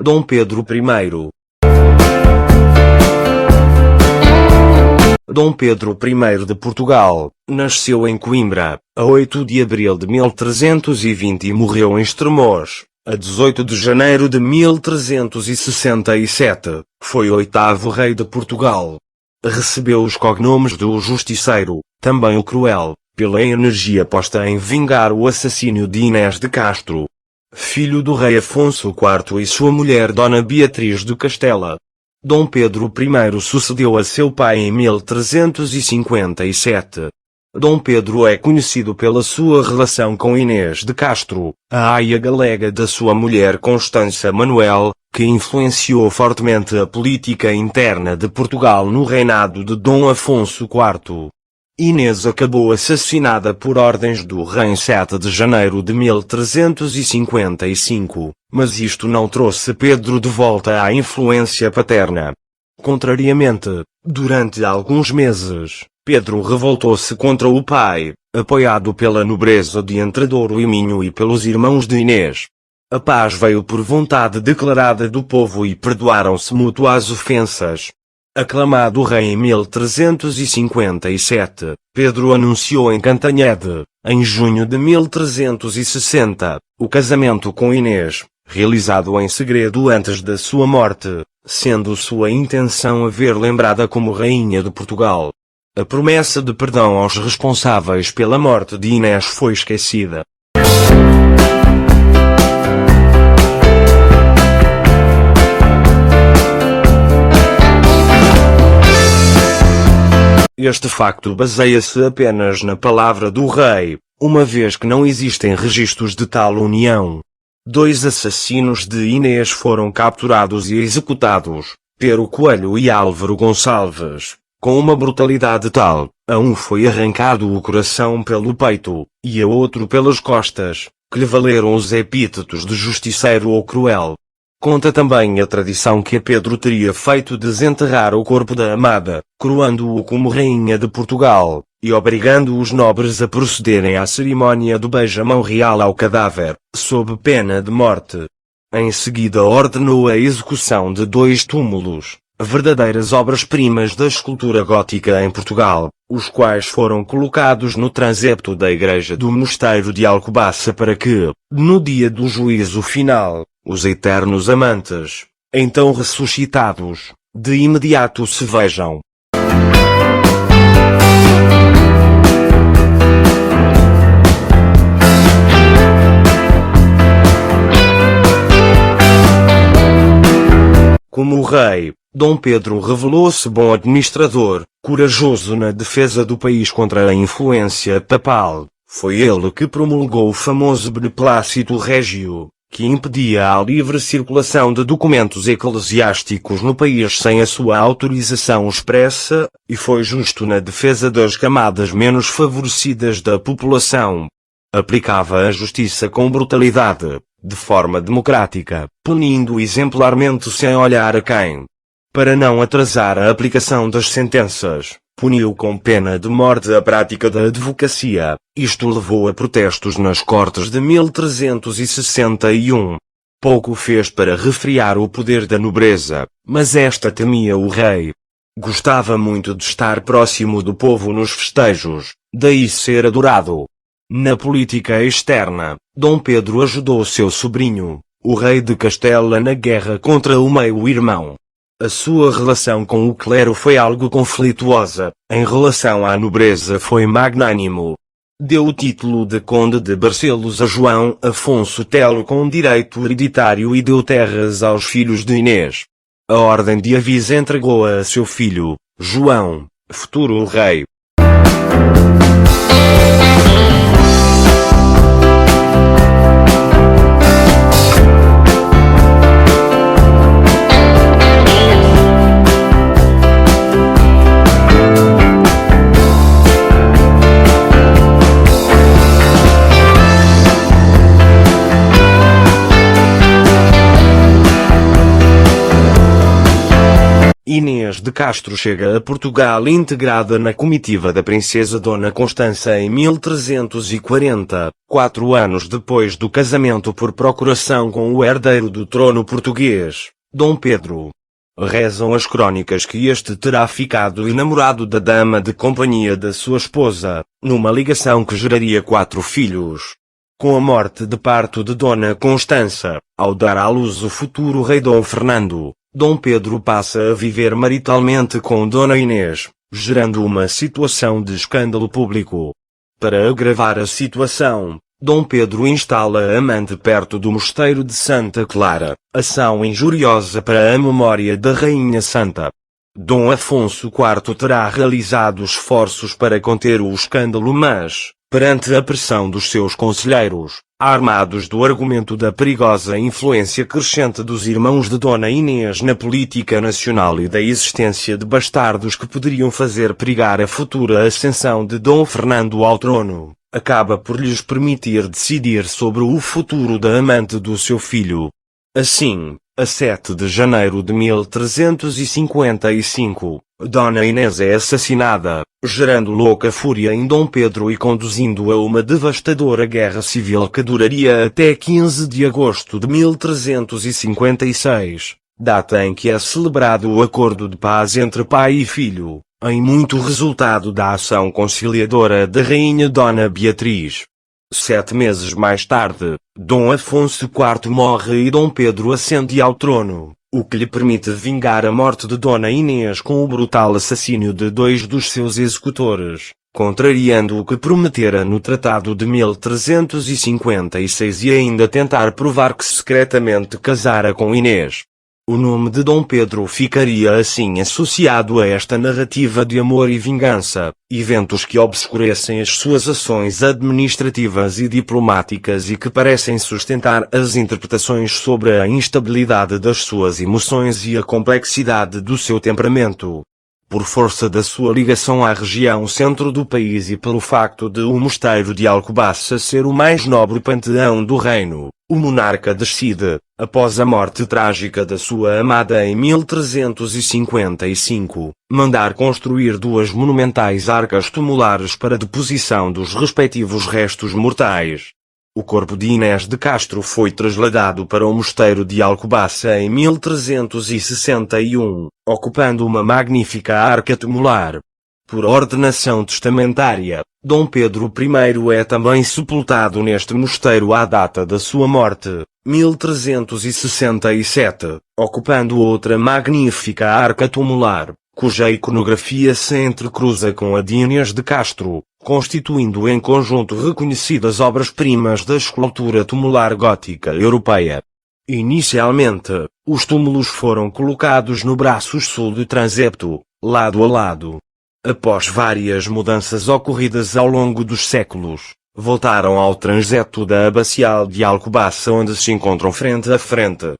Dom Pedro I. Dom Pedro I de Portugal, nasceu em Coimbra, a 8 de abril de 1320 e morreu em Estremoz, a 18 de janeiro de 1367, foi o 8º rei de Portugal. Recebeu os cognomes do Justiceiro, também o Cruel, pela energia posta em vingar o assassínio de Inês de Castro, filho do rei Afonso IV e sua mulher Dona Beatriz de Castela. Dom Pedro I sucedeu a seu pai em 1357. Dom Pedro é conhecido pela sua relação com Inês de Castro, a aia galega da sua mulher Constança Manuel, que influenciou fortemente a política interna de Portugal no reinado de Dom Afonso IV. Inês acabou assassinada por ordens do rei em 7 de janeiro de 1355, mas isto não trouxe Pedro de volta à influência paterna. Contrariamente, durante alguns meses, Pedro revoltou-se contra o pai, apoiado pela nobreza de Entredouro e Minho e pelos irmãos de Inês. A paz veio por vontade declarada do povo e perdoaram-se mútuas ofensas. Aclamado rei em 1357, Pedro anunciou em Cantanhede, em junho de 1360, o casamento com Inês, realizado em segredo antes da sua morte, sendo sua intenção haver lembrada como rainha de Portugal. A promessa de perdão aos responsáveis pela morte de Inês foi esquecida. Este facto baseia-se apenas na palavra do rei, uma vez que não existem registros de tal união. 2 assassinos de Inês foram capturados e executados, Pero Coelho e Álvaro Gonçalves, com uma brutalidade tal, a um foi arrancado o coração pelo peito, e a outro pelas costas, que lhe valeram os epítetos de Justiceiro ou Cruel. Conta também a tradição que Pedro teria feito desenterrar o corpo da amada, coroando-o como rainha de Portugal, e obrigando os nobres a procederem à cerimónia do beijamão real ao cadáver, sob pena de morte. Em seguida ordenou a execução de 2 túmulos, verdadeiras obras-primas da escultura gótica em Portugal, os quais foram colocados no transepto da igreja do mosteiro de Alcobaça para que, no dia do juízo final, os eternos amantes, então ressuscitados, de imediato se vejam. Como rei, Dom Pedro revelou-se bom administrador, corajoso na defesa do país contra a influência papal. Foi ele que promulgou o famoso Beneplácito Régio, que impedia a livre circulação de documentos eclesiásticos no país sem a sua autorização expressa, e foi justo na defesa das camadas menos favorecidas da população. Aplicava a justiça com brutalidade, de forma democrática, punindo exemplarmente sem olhar a quem. Para não atrasar a aplicação das sentenças, puniu com pena de morte a prática da advocacia. Isto levou a protestos nas cortes de 1361. Pouco fez para refriar o poder da nobreza, mas esta temia o rei. Gostava muito de estar próximo do povo nos festejos, daí ser adorado. Na política externa, Dom Pedro ajudou seu sobrinho, o rei de Castela na guerra contra o meio-irmão. A sua relação com o clero foi algo conflituosa, em relação à nobreza foi magnânimo. Deu o título de Conde de Barcelos a João Afonso Telo com direito hereditário e deu terras aos filhos de Inês. A ordem de Avisa entregou-a a seu filho, João, futuro rei. Inês de Castro chega a Portugal integrada na comitiva da princesa Dona Constança em 1340, 4 anos depois do casamento por procuração com o herdeiro do trono português, Dom Pedro. Rezam as crônicas que este terá ficado enamorado da dama de companhia da sua esposa, numa ligação que geraria 4 filhos. Com a morte de parto de Dona Constança, ao dar à luz o futuro rei Dom Fernando, Dom Pedro passa a viver maritalmente com Dona Inês, gerando uma situação de escândalo público. Para agravar a situação, Dom Pedro instala a amante perto do mosteiro de Santa Clara, ação injuriosa para a memória da Rainha Santa. Dom Afonso IV terá realizado esforços para conter o escândalo, mas, perante a pressão dos seus conselheiros, armados do argumento da perigosa influência crescente dos irmãos de Dona Inês na política nacional e da existência de bastardos que poderiam fazer perigar a futura ascensão de Dom Fernando ao trono, acaba por lhes permitir decidir sobre o futuro da amante do seu filho. Assim, a 7 de janeiro de 1355, Dona Inês é assassinada, gerando louca fúria em Dom Pedro e conduzindo a uma devastadora guerra civil que duraria até 15 de agosto de 1356, data em que é celebrado o acordo de paz entre pai e filho, em muito resultado da ação conciliadora da rainha Dona Beatriz. 7 meses mais tarde, Dom Afonso IV morre e Dom Pedro ascende ao trono, o que lhe permite vingar a morte de Dona Inês com o brutal assassínio de 2 dos seus executores, contrariando o que prometera no Tratado de 1356 e ainda tentar provar que secretamente casara com Inês. O nome de Dom Pedro ficaria assim associado a esta narrativa de amor e vingança, eventos que obscurecem as suas ações administrativas e diplomáticas e que parecem sustentar as interpretações sobre a instabilidade das suas emoções e a complexidade do seu temperamento. Por força da sua ligação à região centro do país e pelo facto de o mosteiro de Alcobaça ser o mais nobre panteão do reino, o monarca decide, após a morte trágica da sua amada em 1355, mandar construir 2 monumentais arcas tumulares para deposição dos respectivos restos mortais. O corpo de Inês de Castro foi trasladado para o mosteiro de Alcobaça em 1361, ocupando uma magnífica arca tumular. Por ordenação testamentária, Dom Pedro I é também sepultado neste mosteiro à data da sua morte, 1367, ocupando outra magnífica arca tumular, cuja iconografia se entrecruza com a de Inês de Castro, constituindo em conjunto reconhecidas obras-primas da escultura tumular gótica europeia. Inicialmente, os túmulos foram colocados no braço sul do transepto, lado a lado. Após várias mudanças ocorridas ao longo dos séculos, voltaram ao transepto da Abacial de Alcobaça, onde se encontram frente a frente.